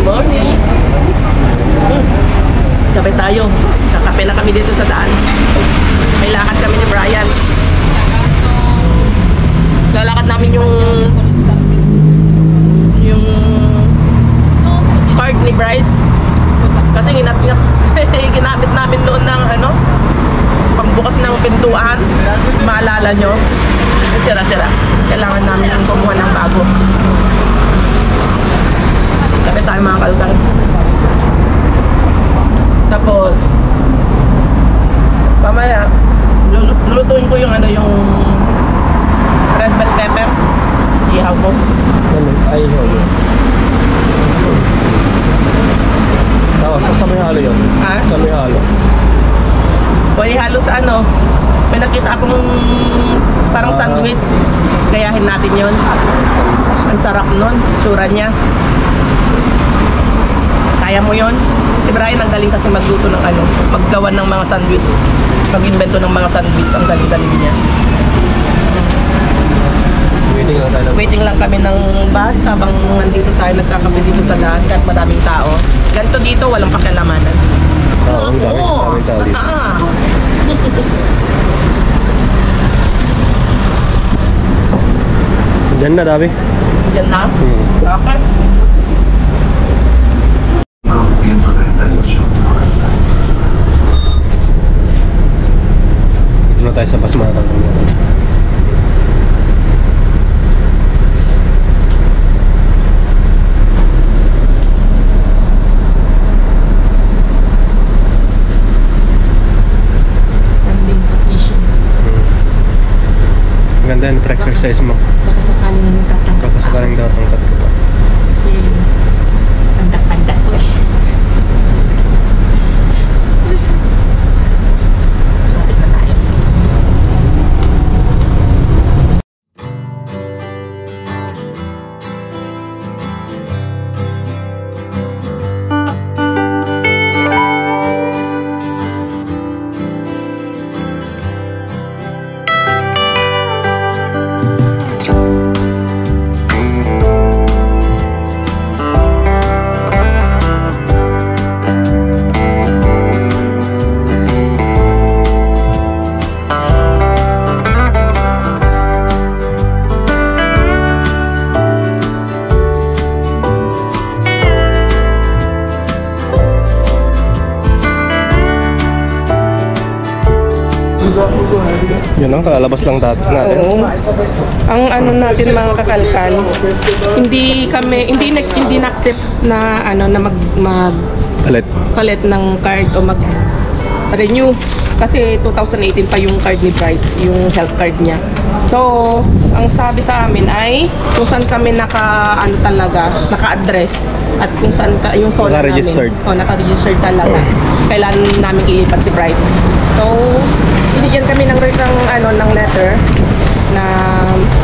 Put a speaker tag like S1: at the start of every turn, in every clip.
S1: morning. Kape tayo. Kakape na kami dito sa daan. May lakad kami ni Brian. Lalakad namin yung card ni Bryce. Kasi ginamit namin noon ng pagbukas ng pintuan. Maalala nyo? Sira-sira. Kailangan namin yung kumuha ng bago. Kape tayo mga kalkal. Tapos mamaya lulutuin ko yung red bell pepper. Ihaw ko.
S2: Ay, sa may halo yun?
S1: Ha?
S2: Sa may halo.
S1: O ihalo sa may nakita akong parang sandwich. Gayahin natin yun. Ang sarap nun. Tsura niya. Kaya mo yun? Si Brian ang galing kasi magluto ng maggawa ng mga sandwich. Mag-invento ng mga sandwich. Ang galing-galing niya. Waiting lang kami ng bus habang nandito tayo nagkakape dito sa daan kahit madaming tao. Ganito dito, walang pakialamanan.
S2: Oo, ang daming tao dito. Diyan na, Dabi.
S1: Diyan na? Okay.
S2: Dito na tayo sa Basmatan. Maganda yan, pre-exercise mo.
S1: Baka sakaling tatangkat.
S2: Baka sakaling tatangkat ka pa.
S1: Kasi pandak-pandak ko eh. Lapit na tayo.
S2: Yun ang kalalabas lang natin.
S1: Oo. Ang natin mga kakalkal, hindi na-accept na palit ng card o mag-renew. Kasi 2018 pa yung card ni Bryce, yung health card niya. So, ang sabi sa amin ay kung saan kami naka-address at kung saan yung zona namin. Naka-registered talaga. Kailangan namin ilipat si Bryce. So, binigyan kami ng letter na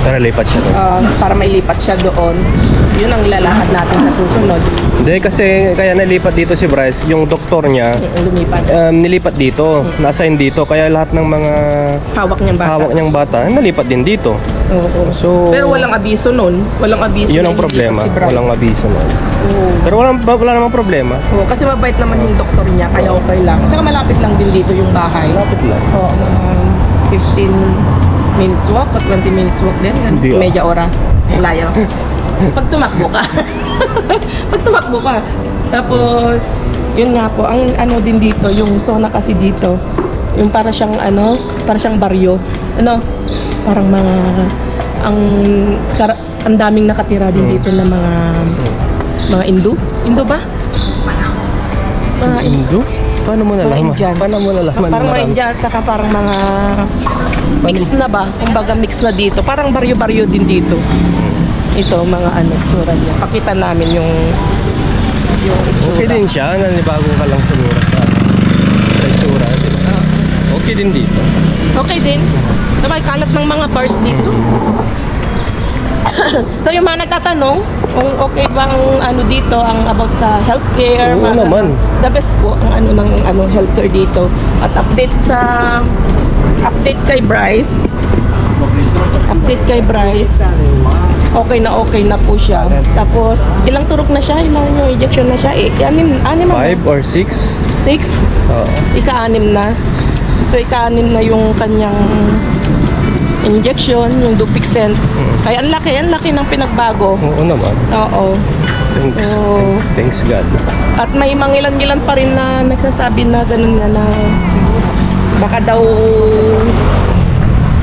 S2: para lipat siya doon.
S1: Para may lipat siya doon. Yun ang ilalakad natin sa susunod.
S2: Hindi, kasi kaya nalipat dito si Bryce, yung doktor niya nilipat dito, na-assign dito, kaya lahat ng mga hawak niyang bata nalipat din dito.
S1: Oo.
S2: So,
S1: pero walang abiso nun. Walang abiso.
S2: Yun ang problema. Walang abiso nun. Pero wala namang problema.
S1: Oo, kasi mabait naman yung doktor niya, kaya okay lang. Kasi malapit lang din dito yung bahay.
S2: Malapit lang.
S1: Oo, 15 minutes walk o 20 minutes walk din. Medya ora. Layo. Pag tumakbo ka. Tapos, yun nga po, ang din dito, yung zona kasi dito, yung para siyang baryo. Parang ang daming nakatira din dito na mga Indo ba?
S2: Indo? Paano mo nalaman?
S1: Parang mga Indian, saka parang mga mix na ba? Kumbaga mix na dito. Parang baryo-baryo din dito. Ito, mga tsura niya. Pakita namin yung itsura.
S2: Okay din siya, nanibago ka lang siguro sa itsura. Okay din dito.
S1: Okay din. Sabay, kalat ng mga bars dito. So yung mga nagtatanong kung okay ba ang dito, ang about sa healthcare,
S2: oo naman.
S1: The best po ang ng healthcare dito. At update kay Bryce. okay na po siya. Tapos, ilang turok na siya? Ilang yung injection na siya? Anim na.
S2: 5 or 6?
S1: 6?
S2: Oo.
S1: Ika-anim na. So, ika-anim na yung kanyang injection, yung Dupixent. Kaya ang laki ng pinagbago.
S2: Oo naman.
S1: Oo.
S2: Thanks.
S1: So,
S2: Thanks God.
S1: at may mangilan-ngilan pa rin na nagsasabi na ganun na baka daw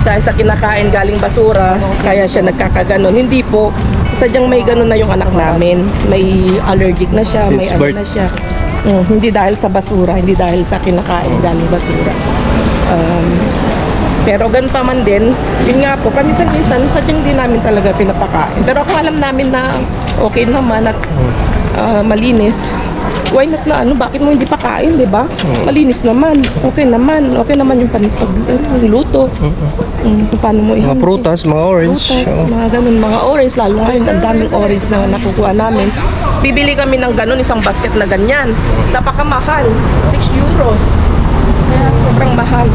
S1: dahil sa kinakain galing basura, kaya siya nagkakaganon. Hindi po. Sadyang may ganun na yung anak namin. May allergic na siya, may
S2: Since
S1: ano
S2: birth.
S1: na siya. Hindi dahil sa basura, hindi dahil sa kinakain galing basura. Pero ganun pa man din, yun nga po, paminsan-minsan, sadyang di namin talaga pinapakain. Pero kung alam namin na okay naman at malinis, why not na bakit mo hindi pakain, di ba? Malinis naman, okay naman yung luto. Paano mo
S2: Mga prutas, mga orange.
S1: Prutas, mga ganun, mga orange, lalo ngayon, ang daming orange na nakukuha namin. Bibili kami ng ganun, isang basket na ganyan. Napakamahal, 6 euros. Kaya sobrang mahal.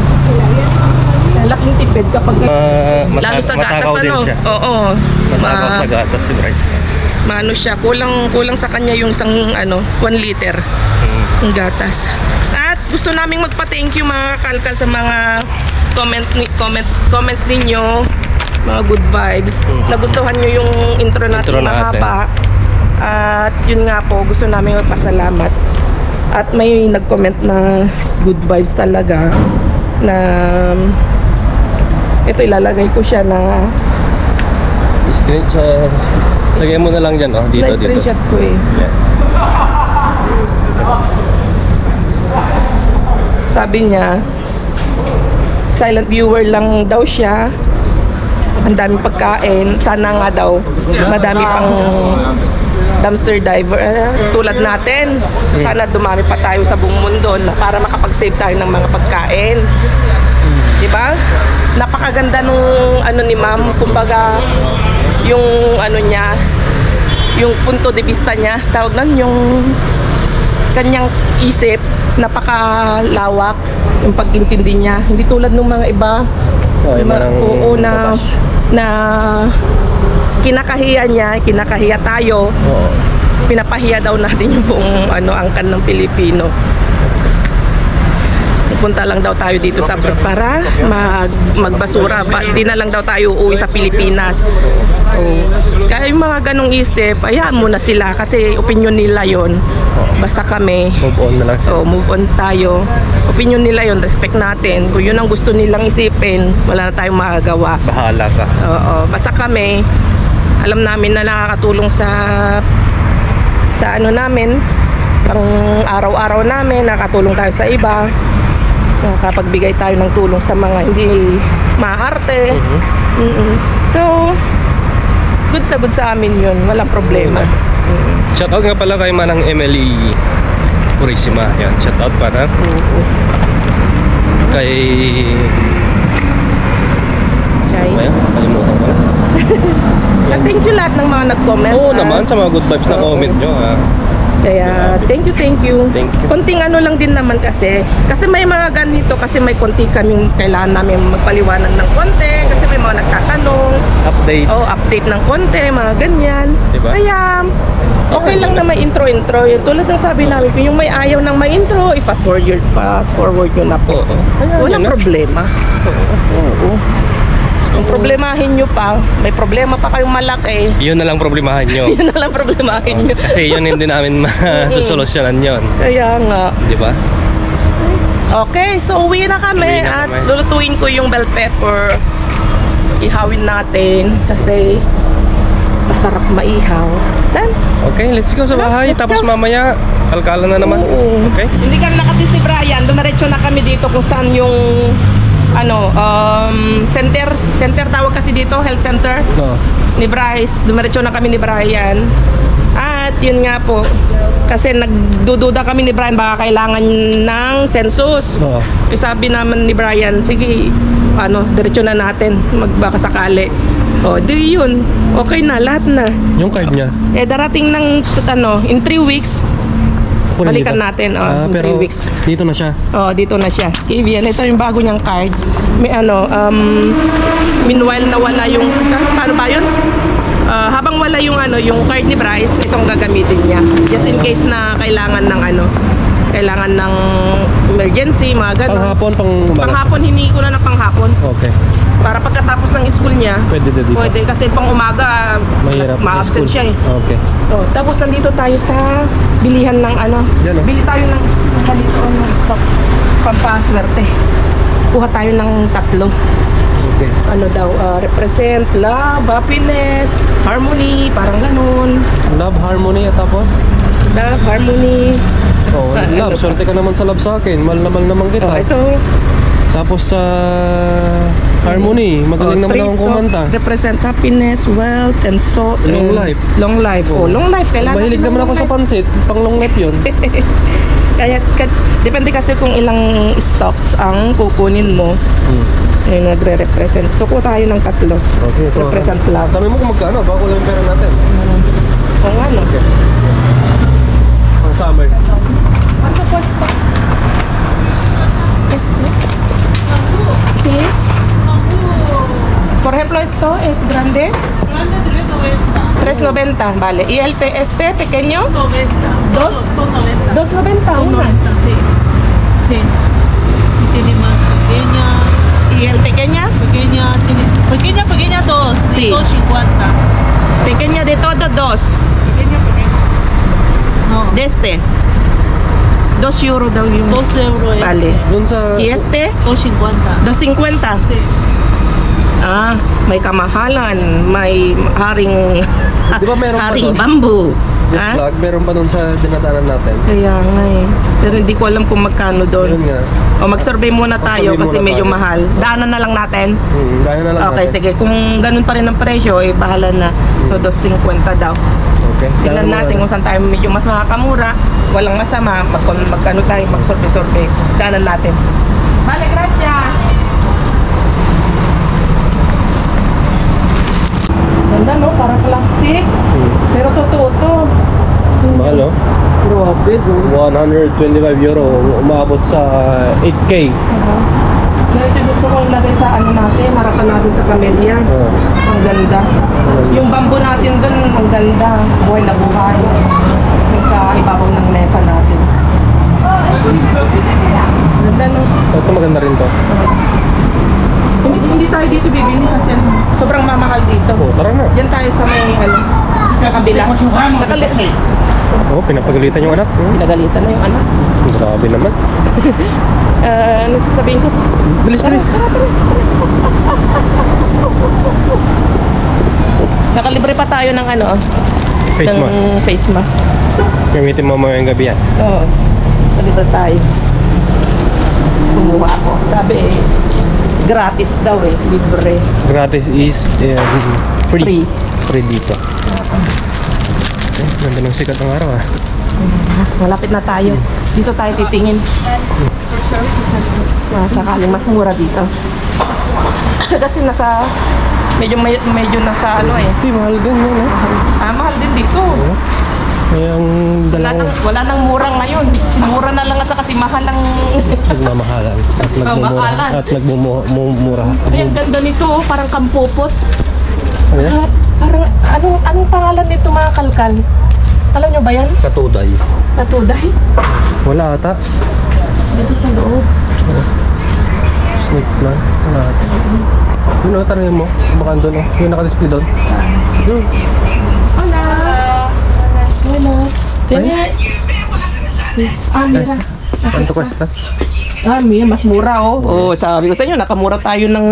S1: Laking tipid kapag lalo sa gatas,
S2: matakaw din siya.
S1: Oo.
S2: Matakaw sa gatas si Bryce.
S1: Maano siya, kulang sa kanya yung isang 1 liter ng gatas. At gusto naming magpa-thank you mga kalkal sa mga comments ninyo, mga good vibes. Nagustuhan nyo yung intro natin mahaba. At yun nga po, gusto namin magpasalamat. At may nag-comment na good vibes talaga na ito ilalagay ko siya na
S2: Screenshot. Lagay mo na lang dyan, oh. Dito, dito.
S1: Na-screenshot ko eh.
S2: Yeah.
S1: Sabi niya, silent viewer lang daw siya. Ang daming pagkain. Sana nga daw, madami pang dumpster diver tulad natin. Sana dumami pa tayo sa buong mundo para makapag-save tayo ng mga pagkain. Diba? Napakaganda nung ni ma'am, kumbaga yung niya, yung punto de vista niya, tawag nan, yung kanyang isip, napakalawak yung pag-intindi niya. Hindi tulad ng mga iba, na kinakahiya tayo.
S2: Oo.
S1: Pinapahiya daw natin yung buong angkan ng Pilipino. Punta lang daw tayo dito sa para magbasura. Di na lang daw tayo uuwi sa Pilipinas. Kaya yung mga ganong isip, ayahan muna sila kasi opinion nila yon. Basta kami
S2: Move on na lang sila.
S1: move on tayo. Opinion nila yon, respect natin. Kung yun ang gusto nilang isipin, wala na tayong magagawa.
S2: Bahala ka.
S1: Oo, basta kami alam namin na nakakatulong sa namin, pang araw-araw namin, nakatulong tayo sa iba. Nakapagbigay tayo ng tulong sa mga hindi maarte. So, good sa amin yun. Walang problema.
S2: Shoutout nga pala kay Manang Emily Purisima. Yan, shoutout para kay... Ayan, kalimutan ko.
S1: Thank you lahat ng mga nag-comment.
S2: Oo naman, sa mga good vibes na comment nyo.
S1: Kaya, thank you.
S2: Thank you.
S1: Konting lang din naman kasi may mga ganito, kasi may konti kaming kailangan namin magpaliwanag ng konti, kasi may mga nagtatanong.
S2: Update.
S1: Update ng konti, mga ganyan.
S2: Diba?
S1: Kaya, okay lang na may intro. Tulad ng sabi namin, kung yung may ayaw ng may intro, i-fast forward yun na po. Walang problema. Oo. Kung problemahin nyo pa, may problema pa kayong malaki,
S2: Yun na lang problemahan nyo.
S1: yun na lang problemahin nyo.
S2: Kasi yun hindi namin masusolusyonan yun.
S1: Kaya nga.
S2: Di ba?
S1: Okay, so uwi na kami
S2: Uwi na
S1: at
S2: kami.
S1: lulutuin ko yung bell pepper. Ihawin natin kasi masarap maihaw. Then,
S2: Okay, let's go sa bahay.
S1: Let's
S2: Tapos
S1: go.
S2: mamaya, kalkala na naman.
S1: oo.
S2: Okay?
S1: Hindi kami nakatis ni Brian. Dumiretso na kami dito kung saan yung center tawag kasi dito, health center
S2: No.
S1: ni Bryce. Dumiretso na kami ni Brian. At yun nga po, kasi nagdududa kami ni Brian baka kailangan ng census.
S2: No.
S1: Sabi naman ni Brian, sige, diretso na natin, magbaka sakali. Di yun, okay na, lahat na.
S2: Yung card niya.
S1: Darating ng, in 3 weeks,
S2: Kunin
S1: balikan
S2: dito.
S1: natin, in
S2: Pero
S1: 3 weeks.
S2: dito na siya.
S1: Dito na siya. Kivian, ito yung bago niyang card. May meanwhile nawala yung, paano ba yun? habang wala yung yung card ni Bryce, itong gagamitin niya. Just in case na kailangan ng emergency, mga ganun.
S2: Panghapon,
S1: Panghapon, hiningi ko na ng panghapon.
S2: Okay.
S1: Para pagkatapos ng school niya,
S2: Pwede na dito.
S1: pwede kasi pang umaga,
S2: Mahirap.
S1: ma-absent
S2: School.
S1: siya eh.
S2: Okay.
S1: Tapos nandito tayo sa bilihan ng
S2: Yan, oh.
S1: Bili tayo ng ganito ng stock. Pampaswerte. Kuha tayo ng 3.
S2: Okay.
S1: Represent love, happiness, harmony, parang ganun.
S2: Love, harmony, at tapos?
S1: Love, harmony.
S2: Oh, love. Swerte ka naman sa love sa akin. Mahal naman kita.
S1: Ito.
S2: Tapos sa harmony, magaling naman akong kumanta.
S1: Represent happiness, wealth, and so
S2: Long life.
S1: Long life. Long life. Kailangan
S2: Mahilig
S1: din ng
S2: naman ako
S1: long
S2: sa
S1: life.
S2: pansit. Pang long life yun.
S1: Kaya, depende kasi kung ilang stocks ang kukunin mo. Yung nagre-represent. So, kuha tayo ng 3.
S2: Okay.
S1: Represent love.
S2: Dami mo kung magkano. Baka kulang yung pera natin.
S1: Kung ano.
S2: Okay. Pang summer.
S1: ¿Cuánto cuesta? Sí. Por ejemplo, esto es grande.
S3: Grande 390.
S1: 3.90, vale. ¿Y el este pequeño?
S3: 90.
S1: Dos.
S3: 290.
S1: 2.90 una.
S3: 290, sí. Sí. Y tiene más pequeña.
S1: ¿Y el pequeña?
S3: Pequeña 2.
S1: Sí.
S3: 250.
S1: Pequeña de todo, 2.
S3: Pequeña. No.
S1: De este. 2 euro daw yung.
S3: 2 euros.
S1: Vale.
S2: Doon sa...
S1: ¿Y este?
S3: 250.
S1: 2.50.
S3: Sí.
S1: Ah, may kamahalan. May haring...
S2: Di ba meron pa
S1: haring
S2: doon?
S1: bamboo.
S2: This
S1: Ah?
S2: vlog, meron pa doon sa dinadaanan natin.
S1: Kaya nga eh. Pero hindi ko alam kung magkano
S2: Yun
S1: doon.
S2: nga.
S1: O mag-survey muna tayo
S2: Mag-survey
S1: kasi
S2: muna
S1: medyo
S2: tayo.
S1: mahal. Daanan na lang natin.
S2: Gaya na lang
S1: Okay,
S2: natin.
S1: sige. Kung ganun pa rin ang presyo, eh, bahala na. So, 2.50 daw.
S2: Okay.
S1: Tingnan
S2: Daanan
S1: natin
S2: muna.
S1: kung saan tayo medyo mas makakamura. Walang masama. Mag-ano tayo, mag-survey-survey. Daanan natin. Vale, gracias! Ganda, no? Para plastic. Pero totoo to.
S2: Mahal, no?
S1: Grabe, go.
S2: 125 euro. Umabot sa 8K.
S1: Ito gusto kong ilagay sa ano natin, harapan natin sa pamilya. Ang ganda. Yung bamboo natin dun, ang ganda. Buhay na buhay. Yung sa ibabaw ng mesa natin. Ganda, no?
S2: Ito maganda rin to.
S1: Hindi tayo dito bibili kasi sobrang mamahal dito.
S2: Oh, tara na.
S1: Yan tayo sa may kabila.
S2: Oh, pinapagalitan yung anak.
S1: Nagalitan na yung anak.
S2: Grabe naman.
S1: Ano sasabihin ko?
S2: Bilis, bilis.
S1: Nakalibre pa tayo ng
S2: Face
S1: ng
S2: mask.
S1: face mask.
S2: Gamitin mo mamayang gabi yan.
S1: Oo. Nakalibre tayo. Kumuha ako. Sabi gratis daw libre.
S2: Gratis is free.
S1: Free.
S2: Free dito. Okay, ganda ng sikat ng araw ah.
S1: Malapit na tayo. Dito tayo titingin. Sakaling mas mura dito. Kasi medyo nasa
S2: Hindi, mahal din yun ah.
S1: mahal din dito.
S2: Yung
S1: Wala nang mura ngayon. Mura na lang at kasi mahal ang
S2: nagmamahalan at nagmumura.
S1: Ay, ang ganda nito, parang kampupot.
S2: Ano yan?
S1: Parang anong pangalan nito mga kalkal? Alam nyo ba yan?
S2: Katuday.
S1: Natuday?
S2: Wala ata.
S1: Dito sa loob.
S2: Snake plant. Wala ata. Yun o, tanongin mo. Baka doon o. Yung naka-display doon. Yun.
S1: Hola. Hola. Tiene. Mira.
S2: Quanto cuesta?
S1: Mira, mas mura oh. Sabi ko sa inyo, nakamura tayo ng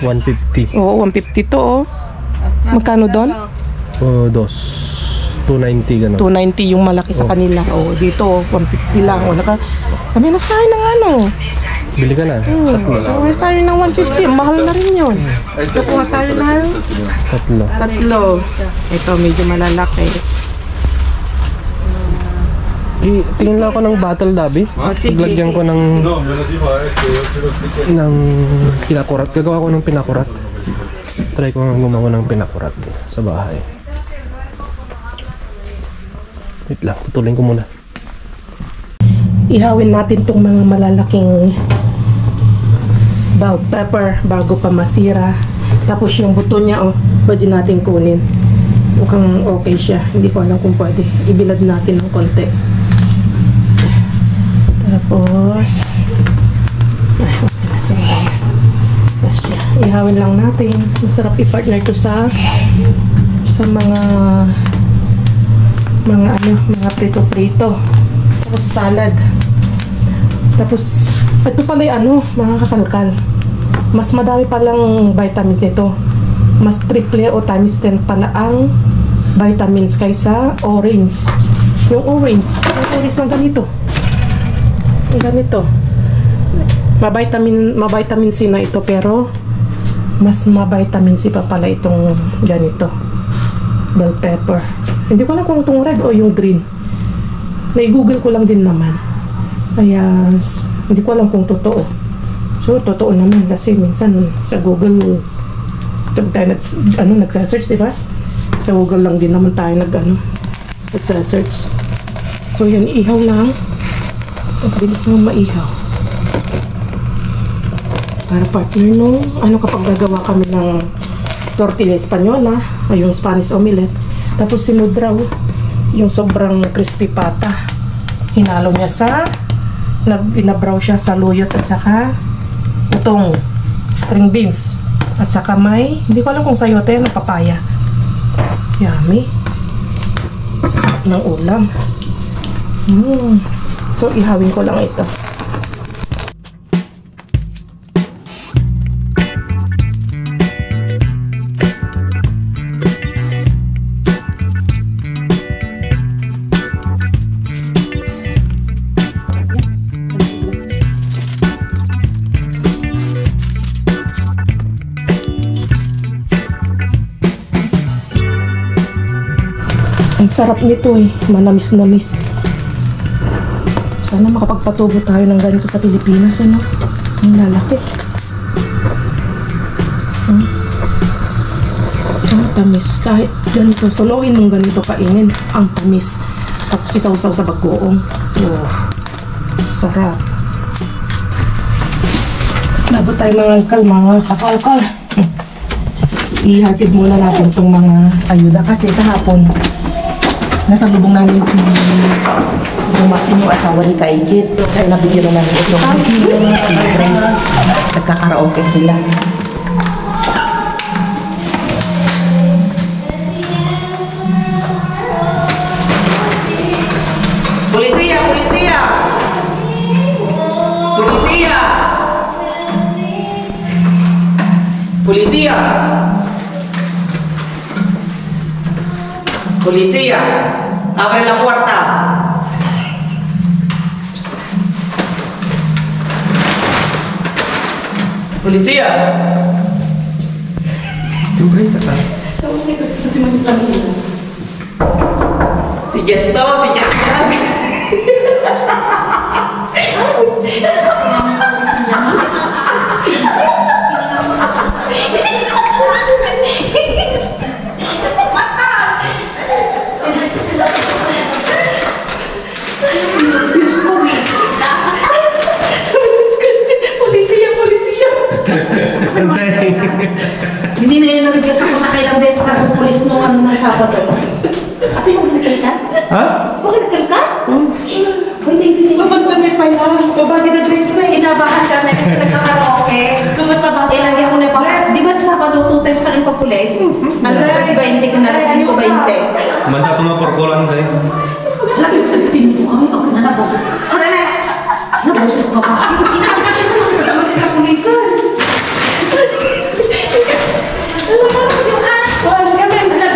S2: 150.
S1: Oo, 150 to oh. Magkano doon?
S2: O, 290 gano'n.
S1: 290 yung malaki sa kanila. Oh, dito 150 lang. Kaminas tayo ng
S2: Bili ka na.
S1: Kaminas tayo ng 150. Mahal na rin yun. Nakuha tayo ng tatlo. Ito medyo malalaki.
S2: Tingin lang ako ng Battle Dabi.
S1: Sige.
S2: Lagyan ko ng pinakurat. Gagawa ko ng pinakurat. Try ko nga gumawa ng pinakurat sa bahay. Wait lang, putulin ko muna.
S1: Ihawin natin tong mga malalaking bell pepper bago pa masira. Tapos yung buto niya Pwede natin kunin. Mukhang okay siya. Hindi ko alam kung pwede. Ibilad natin ng konti. Tapos, ay, okay na siya. Ihawin lang natin. Masarap i-partner to sa mga prito-prito. Tapos salad. Tapos, ito pala yung mga kakalkal. Mas madami palang vitamins nito. Mas triple o times 10 pala ang vitamins kaysa orange. Yung orange ng ganito. Yung ganito. Ma-vitamin C na ito, pero mas ma-vitamin C pa pala itong ganito. Bell pepper. Hindi ko alam kung itong red o yung green. Na-google ko lang din naman. Kaya hindi ko alam kung totoo. So, totoo naman kasi minsan sa Google tayo nagsa-search, diba? Sa Google lang din naman tayo nagsa-search. So, yun, ihaw lang. Ang bilis naman maihaw. Para partner kapag gagawa kami ng tortilla española, o yung Spanish omelette. Tapos sinudraw, yung sobrang crispy pata. Hinalo niya binabraw siya sa luyot at saka itong string beans. At saka hindi ko alam kung sayote na papaya. Yummy. Sarap ng ulam. So, ihawin ko lang ito. Ang sarap nito manamis-namis. Sana makapagpatubo tayo ng ganito sa Pilipinas, Ang lalaki. Ang tamis. Kahit ganito, soloin mong ganito kainin. Ang tamis. Tapos isaw-saw sa bagoong. Oh, sarap. Labot tayo mga kakalkal. Ihatid muna natin itong mga ayuda kasi kahapon nasa lubong namin si yung asawa ni Kaikit. Kaya nabigyan na namin itong Grace. Nagkakaraoke sila. Polisiya! Polisiya! Polisiya! Polisiya! Policía, abre la puerta. Policía. Si ya está.
S4: Hindi na yan nag-request ako sa kailang beses na pupulis mo ng Sabado. Ate, huwag nagkalka?
S2: Ha?
S4: Huwag nagkalka? Uy, thank you.
S1: Mapagdami pa lang. Babagi na Grace na
S4: Inabahan kami kasi nagkakaroke.
S1: Basta-basta.
S4: Ilagyan ko na pa. Di ba sa Sabado 2 times na rin papulis? Alas 3:20 ko na alas 5:20.
S2: Manda ko na porkulan tayo.
S4: Lagi ko tagpinin ko kami. Okay na, boss. Ano na? Naboses pa pa. Kinasikas ko na naman din na pulisan.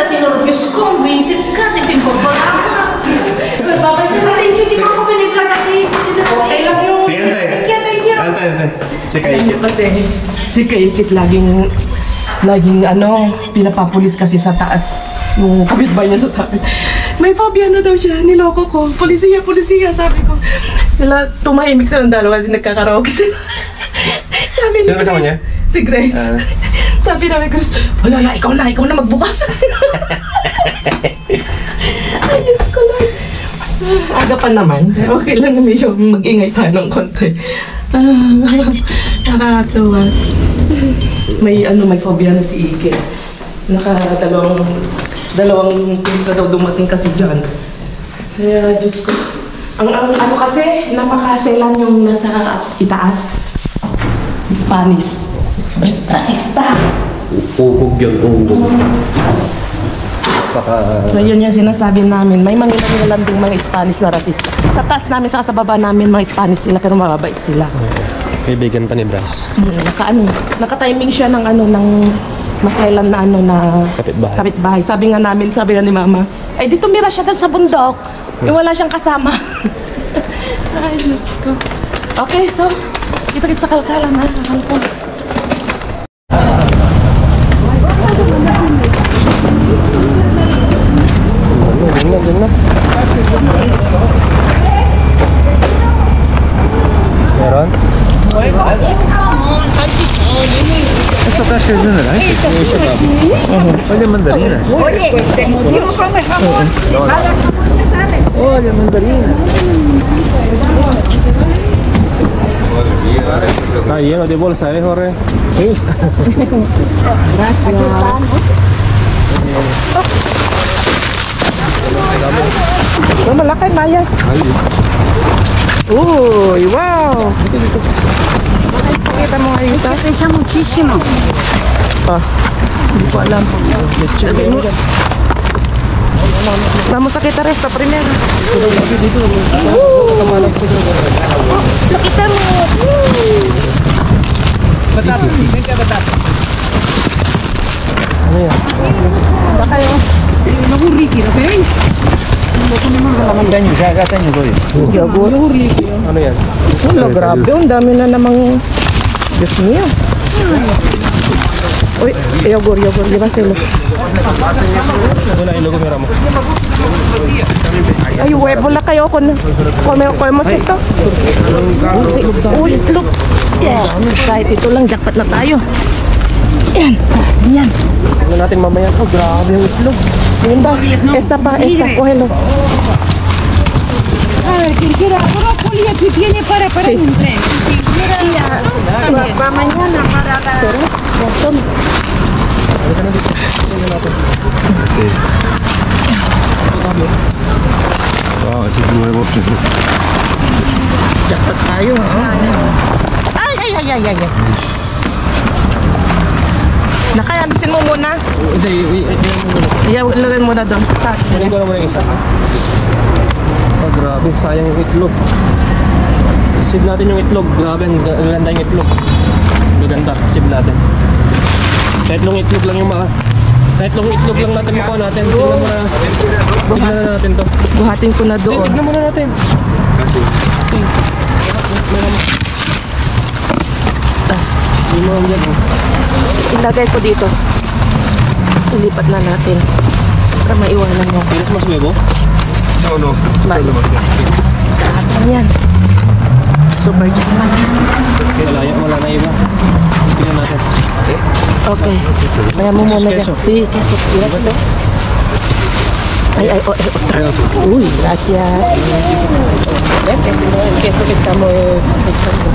S4: Tinurbios ko, visit ka, tipimpo ko lang. Thank you, di ba ako piniplag at
S1: Okay lang yung...
S2: Sige,
S4: Thank you.
S2: Ante. Si Kaikit.
S1: Kasi si Kaikit laging pinapapulis kasi sa taas. Yung kapitbahay niya sa taas. May phobia na daw siya, niloko ko. Polisiya, sabi ko. Sila, tumahimik sila ng dalawa kasi nagkakaraoke sila. Sabi ni
S2: Sino kasama niya?
S1: Si Grace. Sabi namin, Grace, wala na, ikaw na magbukas. Ayos ko lang. Aga pa naman. Okay lang naman yung mag-ingay tayo ng konti. Nakakatuwa. May phobia na si Ike. dalawang case na daw dumating kasi dyan. Kaya, Diyos ko. Ang ano kasi, napakaselan yung nasa itaas. Spanish. Rasista.
S2: Ugog yun, ugog.
S1: So yun yung sinasabi namin. May mangilan ding mga Spanish na rasista. Sa taas namin, sa baba namin, mga Spanish sila, pero mababait sila.
S2: Kaibigan pa ni Bryce.
S1: Naka-timing siya ng ng maselan na kapitbahay. Sabi nga ni Mama, ay di tumira siya doon sa bundok. Wala siyang kasama. Ay, Diyos ko. Okay, so, kita-kita sa kalkalan ha.
S2: Ganyan na. Meron?
S5: Essa taxa de generais, olha a mandarina. Olha a mandarina.
S2: Está lleno de bolsa, Jorge?
S1: Sí. Gracias. Oh, malaki, Mayas. Uy, wow. Pakita mo nga dito.
S3: Pesa muchísimo.
S1: Hindi ko alam. Vamos a quitar esto primero. Nakita mo.
S5: Batata, vem cá batata.
S2: Ano yan?
S1: Baka yun.
S3: Nahuriki, okay?
S5: Tenho, já tenho dois.
S1: Yogurt.
S2: Ano yan?
S1: Wala, grabe. Ang dami na namang... Diyos niyo. Uy, yogurt. Di ba sila?
S2: Ano na ilugo mo?
S1: Ay, huevo na kayo. Comemos esto. Uy, itlog. Yes. Kahit ito lang, jackpot na tayo. Yan.
S2: Ano natin mamaya? Oh, grabe yung itlog.
S1: Yun daw. Esta, cógelo.
S3: A ver, quien quiera, brócoli aquí tiene para
S1: Sí.
S3: un tren. Quien quiera, para mañana, para la...
S5: Wow, esses nuevos.
S1: Jackpot tayo. Ay. Nakayabisin mo muna. Ilagay mo na doon.
S2: Hindi ko na muna yung isa. Oh, grabe. Sayang yung itlog. Save natin yung itlog. Grabe, ang ganda yung itlog. Maganda. Save natin. Kahit long itlog lang yung kahit long itlog lang natin makuha natin. Tignan na natin to.
S1: Buhatin ko na doon.
S2: Tignan muna natin. Hindi mo yan.
S1: Ilagay ko dito. Ilipat na natin. Para maiwanan mo.
S2: Pinas mas bebo?
S5: No.
S1: Yan. Super jackpot.
S2: Wala na iba. Tignan natin.
S1: Okay. Maya mo muna dyan.
S2: Queso.
S1: Sí, queso. Gracias. Ay, otra. Uy, gracias. ¿Ves? El queso que estamos pescando.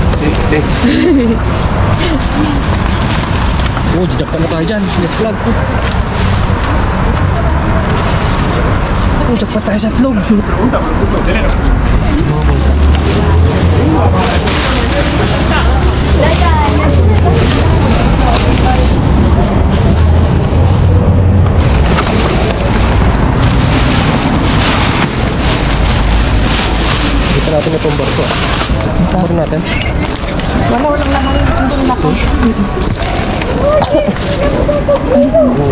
S2: Oh, jackpot na tayo dyan. Yes, vlog. Oh, jackpot tayo sa itlog. Dito natin itong barko. Barko natin.
S1: Walang laman. Andun na ako.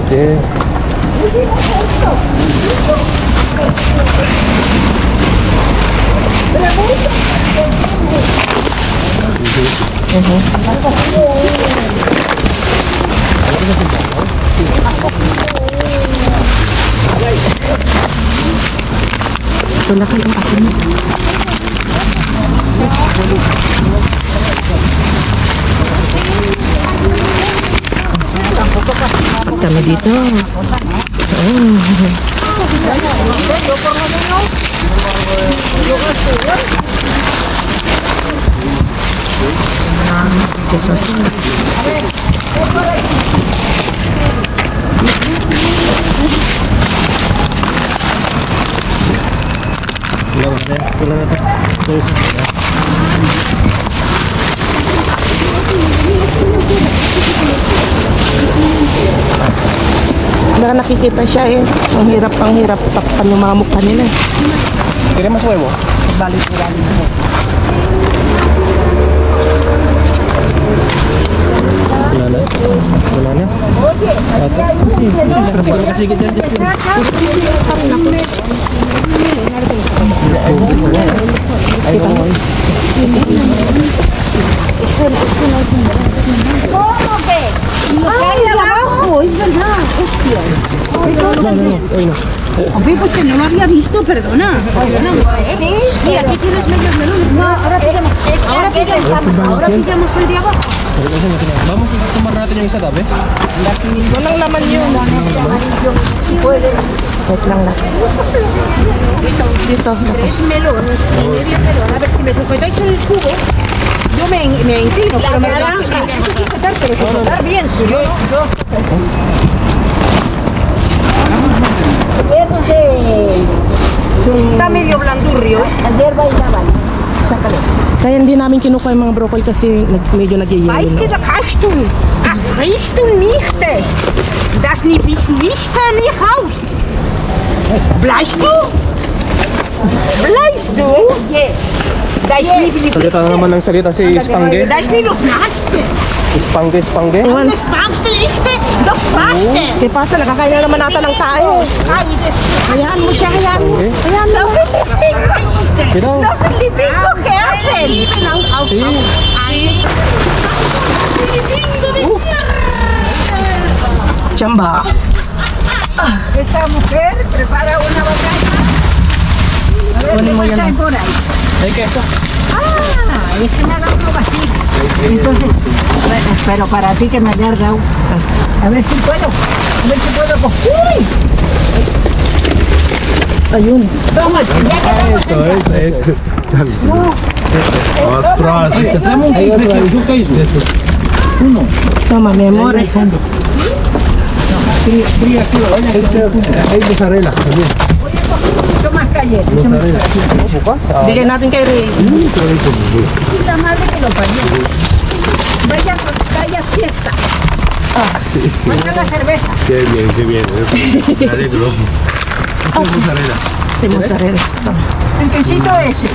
S2: Okay.
S1: Ito na kayo ako mo. Kami dito. Jesus.
S2: Wala na ito. There's
S1: Wala nakikita siya eh. Ang hirap takpan yung mga mukha nila.
S2: Kira mas huevo.
S1: Balik-balik mo.
S2: Wala na. Wala na. Ate. Hindi kasi kita dyan.
S3: ¿Cómo que? Ahí abajo, es verdad. Hostia.
S2: Uy, no.
S3: Hombre, pues que no lo había visto, perdona. Sí, mira, aquí tienes medios melones. No, ahora pillamos el de abajo.
S2: Vamos a tomar natin yung isa tabi.
S1: Walang laman yun. Wait lang na. Dito.
S3: Es melón, es medio melón. A ver si me sujetáis el cubo. Yo me inclino, pero me da sujetar, pero sujetar bien. Si yo. Está medio blandurrio. Sácale.
S1: Kaya hindi namin kinukuha yung mga broccoli kasi medyo nagyayelo.
S3: Weißt du, da kannst du nicht. Das nicht nicht aus. Bleibst du? Yes. Da ist nicht
S2: Salita na naman ng salita si Spangge.
S3: Da ist nicht noch Nachte.
S2: Spangge.
S1: Ewan.
S3: Das brauchst du nicht. Das brauchst du.
S1: Kaya pasa, nakakain na naman nata ng tayo. Hayaan mo siya, hayaan mo. Hayaan mo.
S2: Kira.
S3: Filipino, ¿qué hacen?
S2: Si.
S1: Chamba.
S3: Esta mujer prepara una batalla. A ver, ¿qué pasa por ahí?
S2: Ay, queso.
S3: Es que me ha dado algo así. Entonces, bueno, pero para ti que me hayas dado. A ver si puedo. ¡Uy!
S1: Ayun.
S3: Toma, ya quedamos en
S5: Eso. Atrás.
S1: Tama, memore.
S5: Hay mozzarella también.
S3: mucho más calle.
S5: Mozzarella.
S2: Bukas.
S1: Bigay natin kay Ray.
S3: Puta madre que lo parió. Vaya fiesta. Falta la cerveza.
S5: Qué bien. Me alegro. Mozzarella.
S1: Si mozzarella. Tama.
S3: El quesito ese.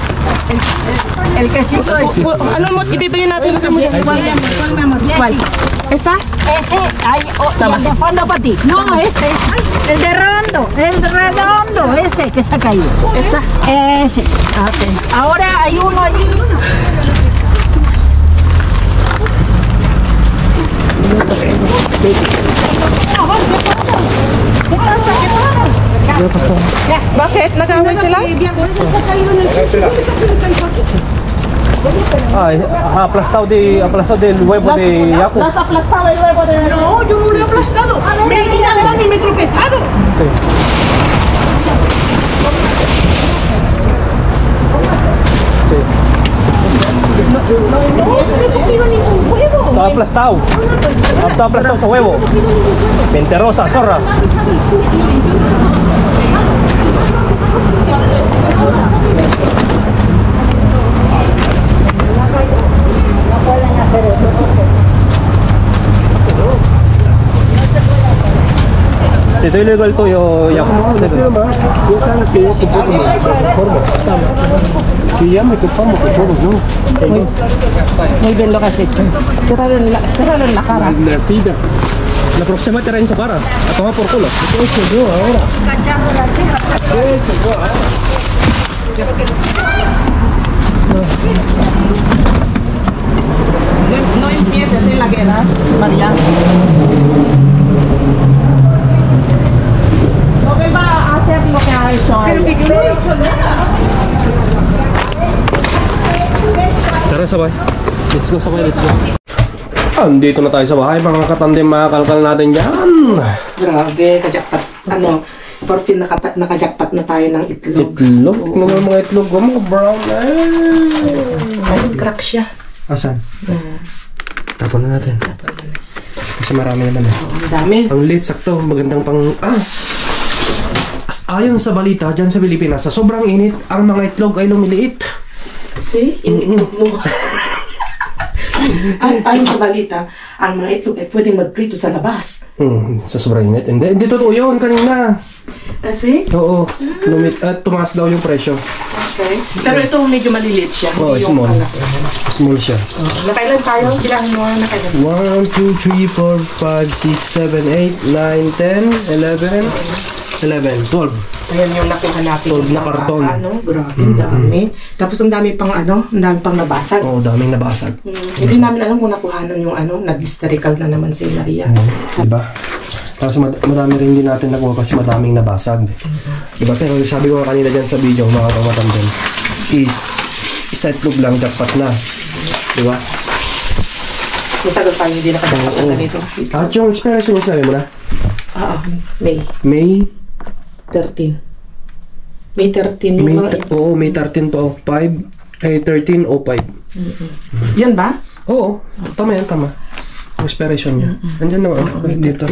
S3: El quesito ese.
S1: Ano mo, ibibigay natin ng kamay.
S3: ¿Cuál?
S1: ¿Esta?
S3: Ese, hay, y el de fondo para ti. No, este. El de redondo, ese que se ha caído.
S1: ¿Esta?
S3: Ese.
S1: Okay.
S3: Ahora hay uno allí.
S1: Bakit? Nag-away sila?
S2: Ay, aplastado del huevo de Yaku.
S1: Las aplastaba el huevo de...
S3: No, yo no lo he aplastado. Me he tirado y me he tropezado.
S2: Sí.
S3: No he cogido ningún huevo.
S2: Está aplastado. Está aplastado ese huevo. Menterosa, zorra. Ito illegal to yung Yaku.
S5: Si es algo que yo te puedo forma. Que ya me ocupamos con todo, ¿no?
S1: Muy bien lo que has hecho. Cerralo en la cara.
S5: La tira.
S2: La próxima te rin sa para. A tomar por culo.
S5: Eso yo ahora. Eso yo ahora.
S1: No empieces en la guerra, María. No vuelva a hacer lo que ha hecho.
S3: Pero que yo no he hecho nada.
S2: Tara, sabay. Let's go, sabay, let's go. Andito na tayo sa bahay, mga katandem, mga kalkal natin dyan.
S1: Grabe, kajakpat. Ano, for fin nakajakpat na tayo ng itlog.
S2: Itlog? Tignan mo yung mga itlog ko, mga brown.
S1: Ayun, crack siya.
S2: Asan? Tapon na natin. Kasi marami naman eh.
S1: Ang dami.
S2: Ang late, sakto. Magandang pang... Ayon sa balita, dyan sa Pilipinas, sa sobrang init, ang mga itlog ay lumiliit.
S1: See? Yung itlog mo. Ayon sa balita, ang mga itlog ay pwedeng magprito sa labas.
S2: Sa sobrang init. Hindi totoo yun kanina.
S1: See?
S2: Oo, at tumaas daw yung presyo.
S1: Okay. Pero ito medyo maliliit siya.
S2: Oo,
S1: Hindi
S2: small.
S1: yung malaki.
S2: Small siya.
S1: Nakailan tayo? Bilangin mo nga nakailan.
S2: 1, 2, 3, 4, 5, 6, 7, 8, 9, 10, 11, 12.
S1: Ayan yung nakuha natin.
S2: 12 na karton.
S1: Ano? Grabe, ang dami. Tapos ang dami pang ano, ang dami pang nabasag.
S2: Oo, daming nabasag.
S1: Hindi namin alam kung nakuhanan yung ano, nag-hysterical na naman si Maria.
S2: Diba? Tapos madami rin din natin nakuha kasi madaming nabasag. Diba? Pero sabi ko nga kanina dyan sa video, mga kamatandem, is isa itlog lang, jackpot na. Diba?
S1: Yung tagal tayo hindi nakadapat na ganito.
S2: At yung expiration yung sabi mo na?
S1: May
S2: May
S1: 13. May 13 yung mga
S2: Oo, May 13 to 5. Ay, 13:05.
S1: Yan ba?
S2: Oo, tama yan, tama. Expiration niya. Andyan naman, dito.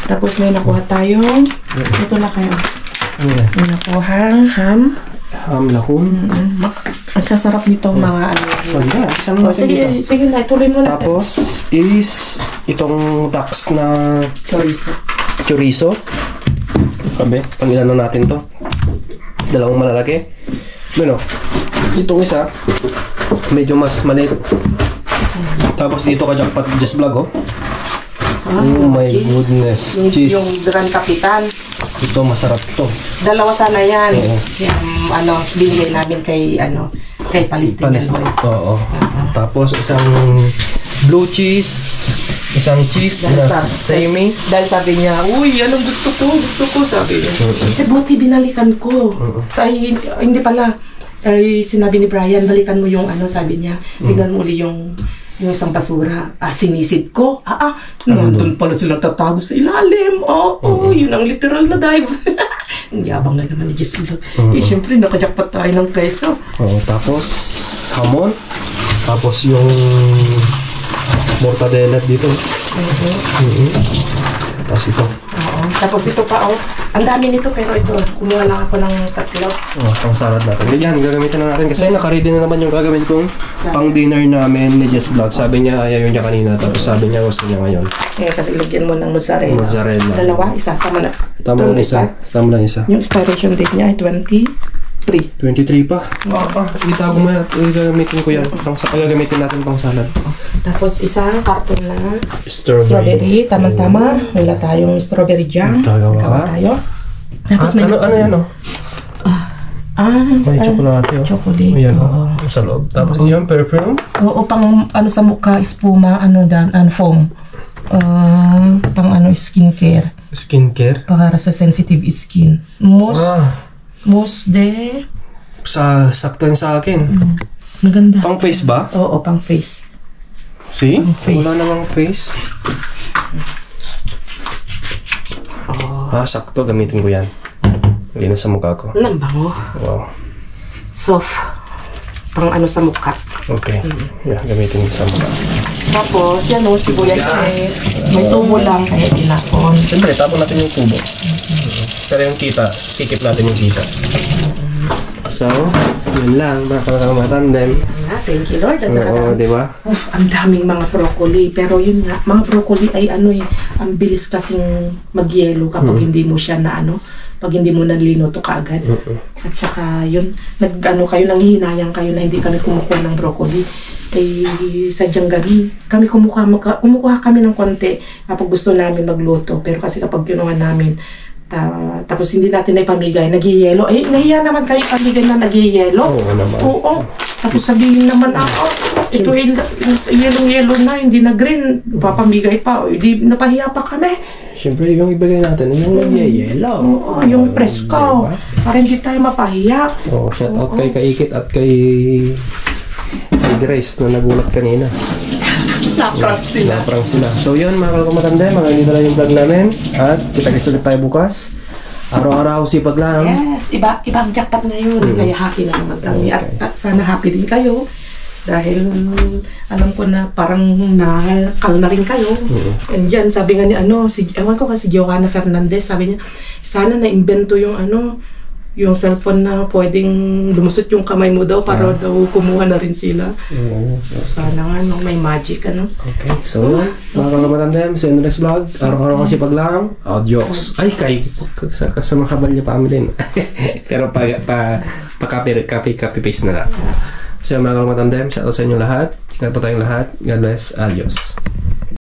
S1: Tapos may nakuha tayong, ito na kayo.
S2: Ano yan?
S1: May nakuhang ham.
S2: Lakun.
S1: Ang sasarap nito mga ano.
S2: Oh, yan. Isang natin dito.
S1: Sige na, ituloy mo natin.
S2: Tapos is itong tax na
S1: Chorizo.
S2: chorizo. Sabi, pang ilan na natin to? Dalawang malalaki. Bueno, itong isa, medyo mas maliit. Tapos dito ka jackpot just vlog, oh. Oh my goodness. Cheese.
S1: Yung Grand Capitan.
S2: Ito, masarap to.
S1: Dalawa sana yan.
S2: Oo.
S1: Yung ano, binigay namin kay ano, kay Palestinian boy.
S2: Oo. Tapos isang blue cheese, isang cheese na semi.
S1: Dahil sabi niya, uy, anong gusto ko, sabi niya. Eh, buti binalikan ko. Hindi pala. Ay, sinabi ni Brian, balikan mo yung ano, sabi niya. Tingnan mo uli yung isang basura. Sinisip ko. Nandun pala silang tatago sa ilalim. Yun ang literal na dive. Ang yabang na naman ni Gislo. Siyempre, nakajakpat tayo ng keso.
S2: Tapos, hamon. Tapos yung mortadela dito. Tapos ito.
S1: Tapos ito pa, ang dami nito, pero ito, kumuha lang ako ng 3.
S2: Pang salad natin. Yan, gagamitin na natin. Kasi naka-ready na naman yung gagawin kong pang dinner namin ni Jess Vlog. Sabi niya, ayaw niya kanina. Tapos sabi niya, gusto niya ngayon.
S1: Kasi lagyan mo ng mozzarella.
S2: Mozzarella.
S1: Dalawa, isa. Tama na.
S2: Tama lang isa. Tama lang isa.
S1: Yung expiration date niya ay 23.
S2: 23 pa. Itago mo yan. Gagamitin ko yan. Gagamitin natin pang salad.
S1: Tapos isang karton na
S2: Strawberry.
S1: Tama-tama. Wala tayong strawberry jam. Gawa tayo. Tapos may
S2: ano yan, oh? May tsokolate, oh.
S1: Chocolate.
S2: Ayan, oh. Sa loob. Tapos yun, perfume.
S1: Oo, pang ano sa mukha, espuma, foam. Pang skincare.
S2: Skincare.
S1: Para sa sensitive skin. Mousse de...
S2: Sakto sa akin.
S1: Maganda.
S2: Pang face ba?
S1: Oo, pang face.
S2: See?
S1: Pang face.
S2: Wala namang face. Sakto. Gamitin ko yan. Linis sa mukha ko.
S1: Ang bango.
S2: Wow.
S1: Soft. Pang sa mukha.
S2: Okay. Yeah, gamitin ko sa mukha.
S1: Tapos, yan o, sibuyas may tubo lang, kaya tinapon.
S2: Siyempre, tapon natin yung tubo. Pero yung kita, sikip natin yung kita. So, yun lang, mga kamatandem.
S1: Thank you, Lord.
S2: Oo, di ba?
S1: Ang daming mga broccoli. Pero yun nga, mga broccoli ay ang bilis kasing magyelo kapag hindi mo siya na pag hindi mo nalinuto kaagad. At saka yun, nanghihinayang kayo na hindi kami kumukuha ng broccoli. Sadyang gabi, kumukuha kami ng konti kapag gusto namin magluto. Pero kasi kapag kinuha namin, tapos hindi natin na ipamigay, nagyayelo. Nahiya naman kayo pamigay na nagyayelo.
S2: Oo naman.
S1: Oo. Tapos sabihin naman ito yellow na, hindi na green. Papamigay pa. Di napahiya pa kami.
S2: Siyempre, yung ibigay natin, yung nagyayelo.
S1: Oo, yung presko. Para hindi tayo mapahiya.
S2: Oo, shout out kay Kaikit at kay Grace na nagulat kanina.
S1: Naprank sila.
S2: So yun, mga kamatanda, mga dito lang yung vlog namin. At kita-kits ulit tayo bukas. Araw-araw sipag lang.
S1: Yes, ibang jackpot ngayon. Kaya happy na naman kami. At sana happy din kayo. Dahil alam ko na parang nakakal na rin kayo. And dyan, sabi nga ni ewan ko kasi Joanna Fernandez, sabi niya, sana na-invento yung yung cellphone na pwedeng lumusot yung kamay mo daw para daw kumuha na rin sila. Sana nga, may magic,
S2: Okay, so, mga kamatandem, sa Endless Vlog, araw-araw kasi paglang, audios. Ay, sa mga kabalya family. Pero copy-paste na lang. So, mga kamatandem, shout out sa inyo lahat. Ingat po tayong lahat. God bless. Adios.